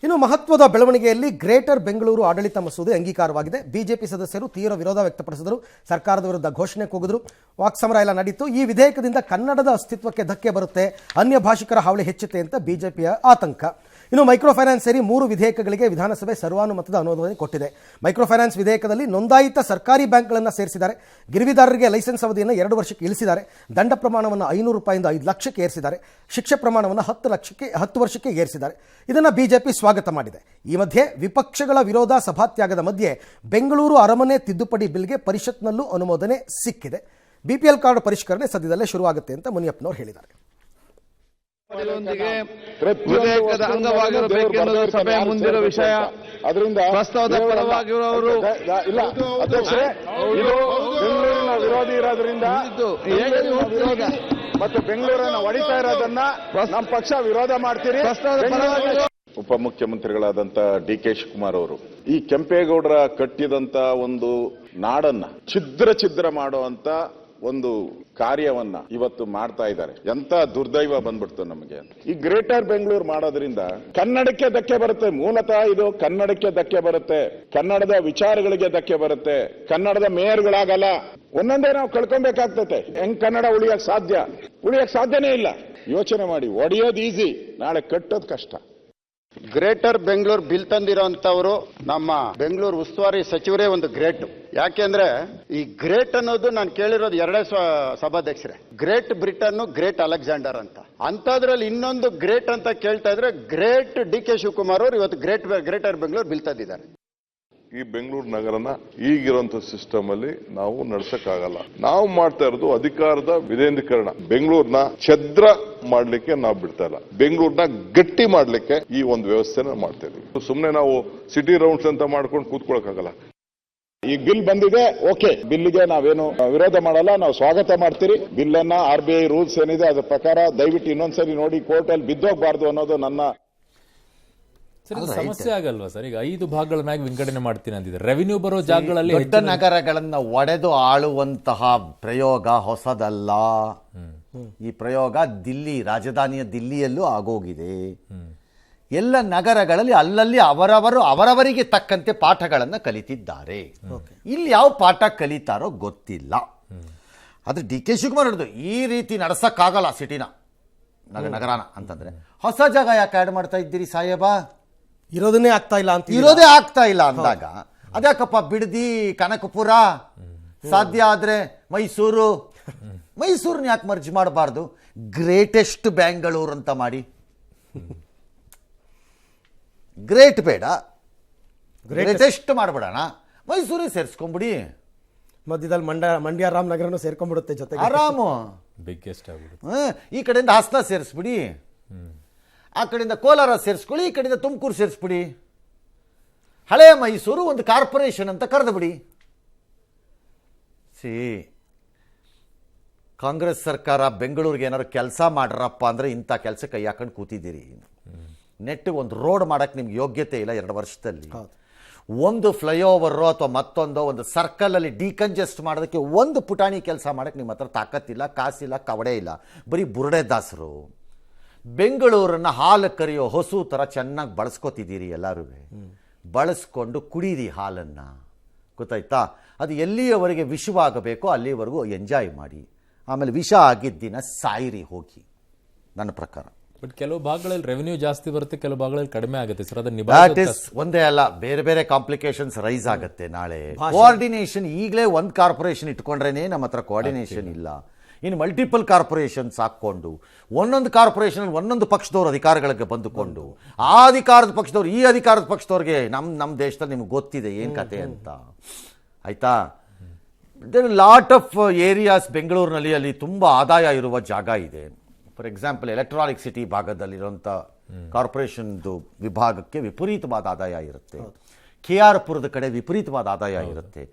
ಇನ್ನು ಮಹತ್ವದ ಬೆಳವಣಿಗೆಯಲ್ಲಿ ಗ್ರೇಟರ್ ಬೆಂಗಳೂರು ಆಡಳಿತ ಮಸೂದೆ ಅಂಗೀಕಾರವಾಗಿದೆ. ಬಿಜೆಪಿ ಸದಸ್ಯರು ತೀವ್ರ ವಿರೋಧ ವ್ಯಕ್ತಪಡಿಸಿದರು. ಸರ್ಕಾರದ ವಿರುದ್ಧ ಘೋಷಣೆ ಕೂಗಿದ್ರು. ವಾಕ್ಸಮರ ಎಲ್ಲ ನಡೀತು. ಈ ವಿಧೇಯಕದಿಂದ ಕನ್ನಡದ ಅಸ್ತಿತ್ವಕ್ಕೆ ಧಕ್ಕೆ ಬರುತ್ತೆ, ಅನ್ಯ ಭಾಷಿಕರ ಹಾವಳಿ ಹೆಚ್ಚುತ್ತೆ ಅಂತ ಬಿಜೆಪಿಯ ಆತಂಕ. ಇನ್ನು ಮೈಕ್ರೋ ಫೈನಾನ್ಸ್ ಸೇರಿ 3 ವಿಧೇಯಕಗಳಿಗೆ ವಿಧಾನಸಭೆ ಸರ್ವಾನುಮತದ ಅನುಮೋದನೆ ಕೊಟ್ಟಿದೆ. ಮೈಕ್ರೋ ಫೈನಾನ್ಸ್ ವಿಧೇಯಕದಲ್ಲಿ ನೋಂದಾಯಿತ ಸರ್ಕಾರಿ ಬ್ಯಾಂಕ್ಗಳನ್ನು ಸೇರಿಸಿದ್ದಾರೆ. ಗಿರ್ವಿದಾರರಿಗೆ ಲೈಸೆನ್ಸ್ ಅವಧಿಯನ್ನು 2 ವರ್ಷಕ್ಕೆ ಇಳಿಸಿದ್ದಾರೆ. ದಂಡ ಪ್ರಮಾಣವನ್ನು 500 ರೂಪಾಯಿಂದ 5 ಲಕ್ಷಕ್ಕೆ ಏರಿಸಿದ್ದಾರೆ. ಶಿಕ್ಷೆ ಪ್ರಮಾಣವನ್ನು 10 ವರ್ಷಕ್ಕೆ ಏರಿಸಿದ್ದಾರೆ. ಇದನ್ನು ಬಿಜೆಪಿ ಸ್ವಾಗತ ಮಾಡಿದೆ. ಈ ಮಧ್ಯೆ ವಿಪಕ್ಷಗಳ ವಿರೋಧ ಸಭಾತ್ಯಾಗದ ಮಧ್ಯೆ ಬೆಂಗಳೂರು ಅರಮನೆ ತಿದ್ದುಪಡಿ ಬಿಲ್ಗೆ ಪರಿಷತ್ನಲ್ಲೂ ಅನುಮೋದನೆ ಸಿಕ್ಕಿದೆ. ಬಿಪಿಎಲ್ ಕಾರ್ಡ್ ಪರಿಷ್ಕರಣೆ ಸದ್ಯದಲ್ಲೇ ಶುರುವಾಗುತ್ತೆ ಅಂತ ಮುನಿಯಪ್ಪನವರು ಹೇಳಿದ್ದಾರೆ. ವಿಧೇಯಕದ ಅಂಗವಾಗಿರಬೇಕೆನ್ನುವುದು ಸಭೆಯ ಮುಂದಿನ ವಿಷಯ. ಅದರಿಂದ ಪ್ರಸ್ತಾವದ ಪರವಾಗಿರುವವರು ಇಲ್ಲ ಅಧ್ಯಕ್ಷರೇ, ಇದು ಬೆಂಗಳೂರಿನ ವಿರೋಧಿ ಇರೋದ್ರಿಂದ ಮತ್ತು ಬೆಂಗಳೂರನ್ನ ಹೊಡಿತಾ ಇರೋದನ್ನ ನಮ್ಮ ಪಕ್ಷ ವಿರೋಧ ಮಾಡ್ತೀರಿ. ಉಪಮುಖ್ಯಮಂತ್ರಿಗಳಾದಂತ ಡಿ.ಕೆ. ಶಿವಕುಮಾರ್ ಅವರು ಈ ಕೆಂಪೇಗೌಡರ ಕಟ್ಟಿದಂತ ಒಂದು ನಾಡನ್ನ ಛಿದ್ರ ಮಾಡುವಂತ ಒಂದು ಕಾರ್ಯವನ್ನ ಇವತ್ತು ಮಾಡ್ತಾ ಇದ್ದಾರೆ. ಎಂತ ದುರ್ದೈವ ಬಂದ್ಬಿಡ್ತು ನಮಗೆ. ಈ ಗ್ರೇಟರ್ ಬೆಂಗಳೂರು ಮಾಡೋದ್ರಿಂದ ಕನ್ನಡಕ್ಕೆ ಧಕ್ಕೆ ಬರುತ್ತೆ. ಮೂಲತಃ ಇದು ಕನ್ನಡಕ್ಕೆ ಧಕ್ಕೆ ಬರುತ್ತೆ, ಕನ್ನಡದ ವಿಚಾರಗಳಿಗೆ ಧಕ್ಕೆ ಬರುತ್ತೆ. ಕನ್ನಡದ ಮೇಯರ್ಗಳಾಗಲ್ಲ. ಒಂದೊಂದೇ ನಾವು ಕಳ್ಕೊಬೇಕಾಗ್ತತೆ. ಹೆಂಗ್ ಕನ್ನಡ ಉಳಿಯಕ್ ಸಾಧ್ಯನೇ ಇಲ್ಲ. ಯೋಚನೆ ಮಾಡಿ. ಒಡೆಯೋದು ಈಸಿ, ನಾಳೆ ಕಟ್ಟೋದು ಕಷ್ಟ. ಗ್ರೇಟರ್ ಬೆಂಗಳೂರು ಬಿಲ್ ತಂದಿರೋಂಥವ್ರು ನಮ್ಮ ಬೆಂಗಳೂರು ಉಸ್ತುವಾರಿ ಸಚಿವರೇ ಒಂದು ಗ್ರೇಟ್. ಯಾಕೆಂದ್ರೆ ಈ ಗ್ರೇಟ್ ಅನ್ನೋದು ನಾನು ಕೇಳಿರೋದು 2 ಸಭಾಧ್ಯಕ್ಷರೇ. ಗ್ರೇಟ್ ಬ್ರಿಟನ್, ಗ್ರೇಟ್ ಅಲೆಕ್ಸಾಂಡರ್ ಅಂತ. ಅಂತದ್ರಲ್ಲಿ ಇನ್ನೊಂದು ಗ್ರೇಟ್ ಅಂತ ಕೇಳ್ತಾ ಇದ್ರೆ ಗ್ರೇಟ್ ಡಿ.ಕೆ. ಶಿವಕುಮಾರ್ ಅವರು ಇವತ್ತು ಗ್ರೇಟರ್ ಬೆಂಗಳೂರು ಬಿಲ್ ತಂದಿದ್ದಾರೆ. ಈ ಬೆಂಗಳೂರು ನಗರನ ಈಗಿರುವಂತ ಸಿಸ್ಟಮ್ ಅಲ್ಲಿ ನಾವು ನಡ್ಸಕ್ಕಾಗಲ್ಲ. ನಾವು ಮಾಡ್ತಾ ಇರೋದು ಅಧಿಕಾರದ ವಿಕೇಂದ್ರೀಕರಣ. ಬೆಂಗಳೂರನ್ನ ಛದ್ರ ಮಾಡ್ಲಿಕ್ಕೆ ನಾವು ಬಿಡ್ತಾ ಇಲ್ಲ. ಬೆಂಗಳೂರನ್ನ ಗಟ್ಟಿ ಮಾಡ್ಲಿಕ್ಕೆ ಈ ಒಂದು ವ್ಯವಸ್ಥೆನ ಮಾಡ್ತಾ ಇದೀವಿ. ಸುಮ್ನೆ ನಾವು ಸಿಟಿ ರೌಂಡ್ಸ್ ಅಂತ ಮಾಡ್ಕೊಂಡು ಕೂತ್ಕೊಳಕ್ಕಾಗಲ್ಲ. ಈ ಬಿಲ್ ಬಂದಿದೆ, ಓಕೆ. ಬಿಲ್ಗೆ ನಾವೇನು ವಿರೋಧ ಮಾಡಲ್ಲ, ನಾವು ಸ್ವಾಗತ ಮಾಡ್ತೀರಿ. ಬಿಲ್ ಅನ್ನ RBI ರೂಲ್ಸ್ ಏನಿದೆ ಅದ್ರ ಪ್ರಕಾರ ದಯವಿಟ್ಟು ಇನ್ನೊಂದ್ಸರಿ ನೋಡಿ, ಕೋರ್ಟ್ ಅಲ್ಲಿ ಬಿದ್ದೋಗ್ಬಾರ್ದು ಅನ್ನೋದು ನನ್ನ ಸಮಸ್ಯೆ ಆಗಲ್ವಾ ಸರ್? ಈಗ 5 ಭಾಗಗಳನ್ನಾಗಿ ವಿಂಗಡಣೆ ಮಾಡ್ತೀನಿ ಅಂತಿದ್ದಾರೆ. ರೆವಿನ್ಯೂ ಬರೋ ಜಾಗಗಳಲ್ಲಿ ದೊಡ್ಡ ನಗರಗಳನ್ನ ಒಡೆದು ಆಳುವಂತಹ ಪ್ರಯೋಗ ಹೊಸದಲ್ಲ. ಈ ಪ್ರಯೋಗ ರಾಜಧಾನಿಯ ದಿಲ್ಲಿಯಲ್ಲೂ ಆಗೋಗಿದೆ. ಎಲ್ಲ ನಗರಗಳಲ್ಲಿ ಅಲ್ಲಲ್ಲಿ ಅವರವರಿಗೆ ತಕ್ಕಂತೆ ಪಾಠಗಳನ್ನು ಕಲಿತಿದ್ದಾರೆ. ಇಲ್ಲಿ ಯಾವ ಪಾಠ ಕಲಿತಾರೋ ಗೊತ್ತಿಲ್ಲ. ಆದ್ರೆ ಡಿ.ಕೆ. ಶಿವಕುಮಾರ್ ಹೇಳಿದ್ರು ಈ ರೀತಿ ನಡೆಸಕ್ಕಾಗಲ್ಲ ಸಿಟಿನ, ನಗರನ ಅಂತಂದ್ರೆ ಹೊಸ ಜಾಗ ಯಾಕೆ ಆಡ್ ಮಾಡ್ತಾ ಇದ್ದೀರಿ ಸಾಹೇಬ? ಇರೋದೇ ಆಗ್ತಾ ಇಲ್ಲ ಅಂದಾಗ ಅದ್ಯಾಕಪ್ಪ ಬಿಡದಿ, ಕನಕಪುರ, ಸಾಧ್ಯ ಆದ್ರೆ ಮೈಸೂರನ್ನ ಯಾಕೆ ಮರ್ಜ್ ಮಾಡಬಾರ್ದು? ಗ್ರೇಟೆಸ್ಟ್ ಬೆಂಗಳೂರು ಅಂತ ಮಾಡಿ. ಗ್ರೇಟ್ ಬೇಡ, ಗ್ರೇಟೆಸ್ಟ್ ಮಾಡ್ಬಿಡೋಣ. ಮೈಸೂರಿಗೆ ಸೇರಿಸ್ಕೊಂಬಿಡಿ. ಮಧ್ಯದಲ್ಲಿ ಮಂಡ್ಯ ರಾಮನಗರನು ಸೇರ್ಕೊಂಡ್ಬಿಡುತ್ತೆ ಜೊತೆಗೆ. ಆರಾಮು. ಬಿಗ್ಗೆಸ್ಟ್ ಆಗ್ಬಿಡುತ್ತೆ. ಈ ಕಡೆಯಿಂದ ಹಾಸನ ಸೇರಿಸ್ಬಿಡಿ, ಆ ಕಡೆಯಿಂದ ಕೋಲಾರ ಸೇರಿಸ್ಕೊಳ್ಳಿ, ಈ ಕಡೆಯಿಂದ ತುಮಕೂರು ಸೇರಿಸ್ಬಿಡಿ. ಹಳೆ ಮೈಸೂರು ಒಂದು ಕಾರ್ಪೊರೇಷನ್ ಅಂತ ಕರೆದು ಬಿಡಿ. ಕಾಂಗ್ರೆಸ್ ಸರ್ಕಾರ ಬೆಂಗಳೂರಿಗೆ ಏನಾದ್ರು ಕೆಲಸ ಮಾಡ್ರಪ್ಪ ಅಂದ್ರೆ ಇಂಥ ಕೆಲಸ ಕೈ ಹಾಕೊಂಡು ಕೂತಿದ್ದೀರಿ. ನೆಟ್ಟಿಗೆ ಒಂದು ರೋಡ್ ಮಾಡಕ್ಕೆ ನಿಮ್ಗೆ ಯೋಗ್ಯತೆ ಇಲ್ಲ 2 ವರ್ಷದಲ್ಲಿ. ಒಂದು ಫ್ಲೈಓವರ್ ಅಥವಾ ಮತ್ತೊಂದು ಒಂದು ಸರ್ಕಲಲ್ಲಿ ಡಿಕಂಜೆಸ್ಟ್ ಮಾಡೋದಕ್ಕೆ ಒಂದು ಪುಟಾಣಿ ಕೆಲಸ ಮಾಡಕ್ಕೆ ನಿಮ್ಮ ಹತ್ರ ತಾಕತ್ತಿಲ್ಲ, ಕಾಸಿಲ್ಲ, ಕವಡೆ ಇಲ್ಲ. ಬರೀ ಬುರುಡೆ ದಾಸರು. ಬೆಂಗಳೂರನ್ನು ಹಾಲು ಕರಿಯೋ ಹೊಸು ಥರ ಚೆನ್ನಾಗಿ ಬಳಸ್ಕೊತಿದ್ದೀರಿ. ಎಲ್ಲರೂ ಬಳಸ್ಕೊಂಡು ಕುಡೀರಿ ಹಾಲನ್ನು, ಗೊತ್ತಾಯ್ತಾ? ಅದು ಎಲ್ಲಿಯವರೆಗೆ ವಿಷವಾಗಬೇಕೋ ಅಲ್ಲಿವರೆಗೂ ಎಂಜಾಯ್ ಮಾಡಿ. ಆಮೇಲೆ ವಿಷ ಆಗಿದ್ದ ದಿನ ಸಾಯಿರಿ ಹೋಗಿ, ನನ್ನ ಪ್ರಕಾರ. ಬಟ್ ಕೆಲವು ಭಾಗಗಳಲ್ಲಿ ರೆವೆನ್ಯೂ ಜಾಸ್ತಿ ಬರುತ್ತೆ, ಕೆಲವು ಭಾಗಗಳಲ್ಲಿ ಕಡಿಮೆ ಆಗುತ್ತೆ ಸರ್. ಒಂದೇ ಅಲ್ಲ, ಬೇರೆ ಬೇರೆ ಕಾಂಪ್ಲಿಕೇಶನ್ಸ್ ರೈಸ್ ಆಗುತ್ತೆ. ನಾಳೆ ಕೋಆರ್ಡಿನೇಷನ್ ಈಗಲೇ ಒಂದು ಕಾರ್ಪೊರೇಷನ್ ಇಟ್ಕೊಂಡ್ರೇನೆ ನಮ್ಮ ಹತ್ರ ಕೋಆರ್ಡಿನೇಷನ್ ಇಲ್ಲ. ಇನ್ನು ಮಲ್ಟಿಪಲ್ ಕಾರ್ಪೊರೇಷನ್ಸ್ ಹಾಕ್ಕೊಂಡು ಒಂದೊಂದು ಕಾರ್ಪೊರೇಷನ್ ಒಂದೊಂದು ಪಕ್ಷದವ್ರು ಅಧಿಕಾರಗಳಿಗೆ ಬಂದುಕೊಂಡು ಆ ಅಧಿಕಾರದ ಪಕ್ಷದವ್ರು ಈ ಅಧಿಕಾರದ ಪಕ್ಷದವ್ರಿಗೆ ನಮ್ಮ ದೇಶದಲ್ಲಿ ನಿಮ್ಗೆ ಗೊತ್ತಿದೆ ಏನು ಕತೆ ಅಂತ, ಆಯ್ತಾ? ಲಾಟ್ ಆಫ್ ಏರಿಯಾಸ್ ಬೆಂಗಳೂರಿನಲ್ಲಿ ಅಲ್ಲಿ ತುಂಬ ಆದಾಯ ಇರುವ ಜಾಗ ಇದೆ. ಫಾರ್ ಎಕ್ಸಾಂಪಲ್ ಎಲೆಕ್ಟ್ರಾನಿಕ್ ಸಿಟಿ ಭಾಗದಲ್ಲಿರುವಂಥ ಕಾರ್ಪೊರೇಷನ್ದು ವಿಭಾಗಕ್ಕೆ ವಿಪರೀತವಾದ ಆದಾಯ ಇರುತ್ತೆ. KR ಪುರದ ಕಡೆ ವಿಪರೀತವಾದ ಆದಾಯ ಇರುತ್ತೆ.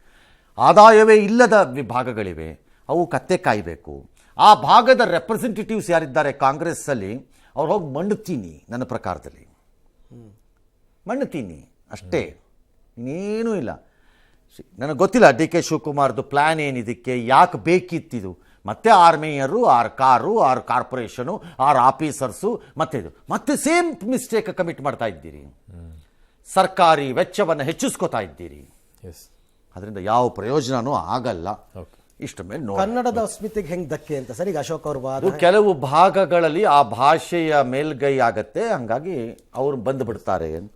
ಆದಾಯವೇ ಇಲ್ಲದ ವಿಭಾಗಗಳಿವೆ, ಅವು ಕತ್ತೆ ಕಾಯಬೇಕು. ಆ ಭಾಗದ ರೆಪ್ರೆಸೆಂಟೇಟಿವ್ಸ್ ಯಾರಿದ್ದಾರೆ ಕಾಂಗ್ರೆಸ್ಸಲ್ಲಿ, ಅವ್ರು ಹೋಗಿ ಮಣ್ಣುತ್ತೀನಿ. ನನ್ನ ಪ್ರಕಾರದಲ್ಲಿ ಮಣ್ಣುತ್ತೀನಿ ಅಷ್ಟೇ, ಇನ್ನೇನೂ ಇಲ್ಲ. ನನಗೆ ಗೊತ್ತಿಲ್ಲ ಡಿ.ಕೆ. ಶಿವಕುಮಾರ್ದು ಪ್ಲ್ಯಾನ್ ಏನಿದಕ್ಕೆ, ಯಾಕೆ ಬೇಕಿತ್ತಿದು. ಮತ್ತೆ ಆರ್ಮಿಯರು or car or corporation or officers ಮತ್ತೆ ಸೇಮ್ ಮಿಸ್ಟೇಕ್ ಕಮಿಟ್ ಮಾಡ್ತಾ ಇದ್ದೀರಿ. ಸರ್ಕಾರಿ ವೆಚ್ಚವನ್ನು ಹೆಚ್ಚಿಸ್ಕೋತಾ ಇದ್ದೀರಿ. ಎಸ್. ಅದರಿಂದ ಯಾವ ಪ್ರಯೋಜನನೂ ಆಗಲ್ಲ. ಇಷ್ಟ ಮೇಲೆ ನೋಡಿ ಕನ್ನಡದ ಅಸ್ಮಿತೆಗೆ ಹೆಂಗ್ ಧಕ್ಕೆ ಅಂತ ಸರ್ ಈಗ ಅಶೋಕ್ ಅವ್ರ ವಾದ. ಅದು ಕೆಲವು ಭಾಗಗಳಲ್ಲಿ ಆ ಭಾಷೆಯ ಮೇಲ್ಗೈ ಆಗತ್ತೆ, ಹಂಗಾಗಿ ಅವ್ರು ಬಂದು ಬಿಡ್ತಾರೆ ಅಂತ.